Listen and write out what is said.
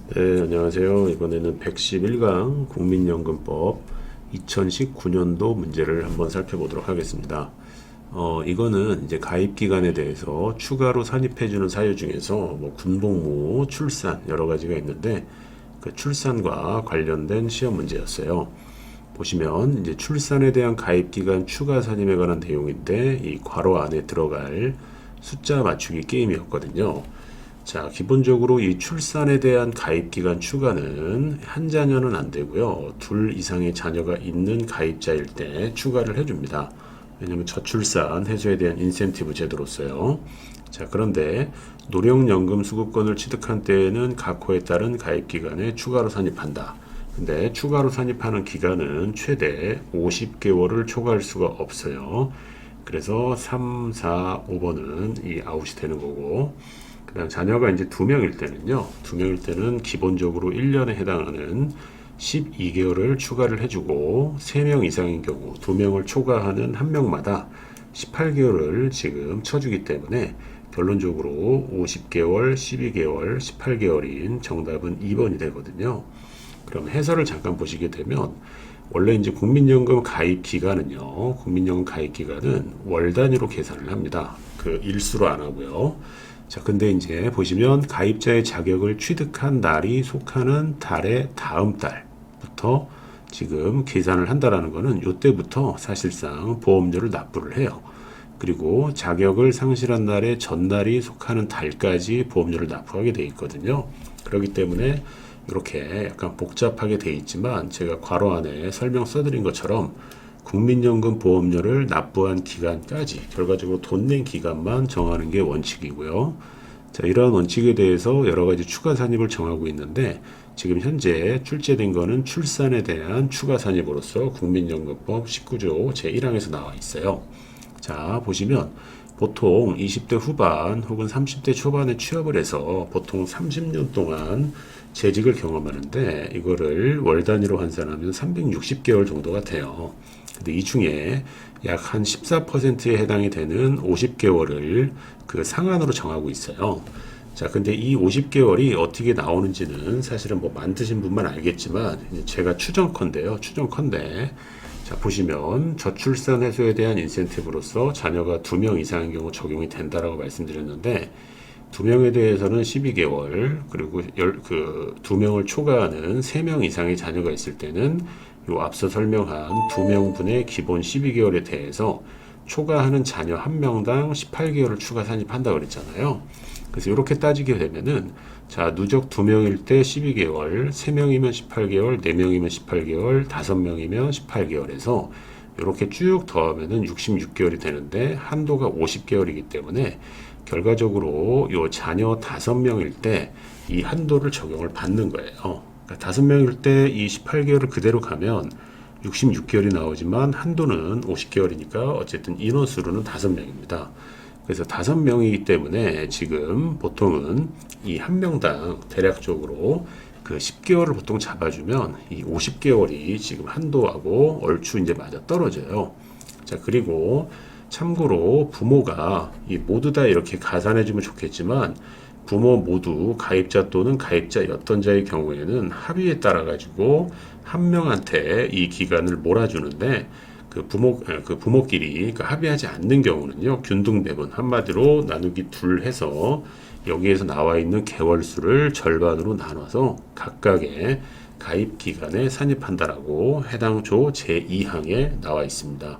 네, 안녕하세요. 이번에는 111강 국민연금법 2019년도 문제를 한번 살펴보도록 하겠습니다. 이거는 이제 가입 기간에 대해서 추가로 산입해주는 사유 중에서 뭐 군복무, 출산 여러 가지가 있는데 그 출산과 관련된 시험 문제였어요. 보시면 이제 출산에 대한 가입 기간 추가 산입에 관한 내용인데 이 괄호 안에 들어갈 숫자 맞추기 게임이었거든요. 자, 기본적으로 이 출산에 대한 가입기간 추가는 한 자녀는 안 되고요. 둘 이상의 자녀가 있는 가입자일 때 추가를 해줍니다. 왜냐하면 저출산 해소에 대한 인센티브 제도로서요. 자, 그런데 노령연금 수급권을 취득한 때에는 각 호에 따른 가입기간에 추가로 산입한다. 근데 추가로 산입하는 기간은 최대 50개월을 초과할 수가 없어요. 그래서 3, 4, 5번은 이 아웃이 되는 거고, 그다음 자녀가 이제 2명일 때는요. 2명일 때는 기본적으로 1년에 해당하는 12개월을 추가를 해주고 3명 이상인 경우 2명을 초과하는 1명마다 18개월을 지금 쳐주기 때문에 결론적으로 50개월, 12개월, 18개월인 정답은 2번이 되거든요. 그럼 해설을 잠깐 보시게 되면 원래 이제 국민연금 가입 기간은요. 국민연금 가입 기간은 월 단위로 계산을 합니다. 그 일수로 안 하고요. 자, 근데 이제 보시면 가입자의 자격을 취득한 날이 속하는 달의 다음 달부터 지금 계산을 한다라는 거는 이때부터 사실상 보험료를 납부를 해요. 그리고 자격을 상실한 날의 전날이 속하는 달까지 보험료를 납부하게 돼 있거든요. 그렇기 때문에 이렇게 약간 복잡하게 돼 있지만 제가 괄호 안에 설명 써드린 것처럼 국민연금 보험료를 납부한 기간까지 결과적으로 돈 낸 기간만 정하는 게 원칙이고요. 자, 이러한 원칙에 대해서 여러 가지 추가 산입을 정하고 있는데 지금 현재 출제된 거는 출산에 대한 추가 산입으로서 국민연금법 19조 제1항에서 나와 있어요. 자, 보시면 보통 20대 후반 혹은 30대 초반에 취업을 해서 보통 30년 동안 재직을 경험하는데 이거를 월 단위로 환산하면 360개월 정도가 돼요. 근데 이 중에 약 한 14%에 해당이 되는 50개월을 그 상한으로 정하고 있어요. 자, 근데 이 50개월이 어떻게 나오는지는 사실은 뭐 만드신 분만 알겠지만 제가 추정컨대요. 추정컨대. 자, 보시면 저출산 해소에 대한 인센티브로서 자녀가 2명 이상인 경우 적용이 된다라고 말씀드렸는데 2명에 대해서는 12개월, 그리고 2명을 초과하는 3명 이상의 자녀가 있을 때는 요 앞서 설명한 2명분의 기본 12개월에 대해서 초과하는 자녀 1명당 18개월을 추가 산입한다고 그랬잖아요. 그래서 이렇게 따지게 되면은 자, 누적 2명일 때 12개월, 3명이면 18개월, 4명이면 18개월, 5명이면 18개월에서 이렇게 쭉 더하면은 66개월이 되는데 한도가 50개월이기 때문에 결과적으로 요 자녀 5명일 때 이 한도를 적용을 받는 거예요. 그러니까 5명일 때 이 18개월을 그대로 가면 66개월이 나오지만 한도는 50개월이니까 어쨌든 인원수로는 5명입니다. 그래서 5명이기 때문에 지금 보통은 이 한 명당 대략적으로 그 10개월을 보통 잡아주면 이 50개월이 지금 한도하고 얼추 이제 맞아 떨어져요. 자, 그리고 참고로 부모가 이 모두 다 이렇게 가산해주면 좋겠지만 부모 모두 가입자 또는 가입자였던 자의 경우에는 합의에 따라 가지고 한 명한테 이 기간을 몰아주는데 그 부모끼리 그 합의하지 않는 경우는요, 균등 배분, 한마디로 나누기 둘 해서 여기에서 나와 있는 개월수를 절반으로 나눠서 각각의 가입 기간에 산입한다라고 해당 조 제2항에 나와 있습니다.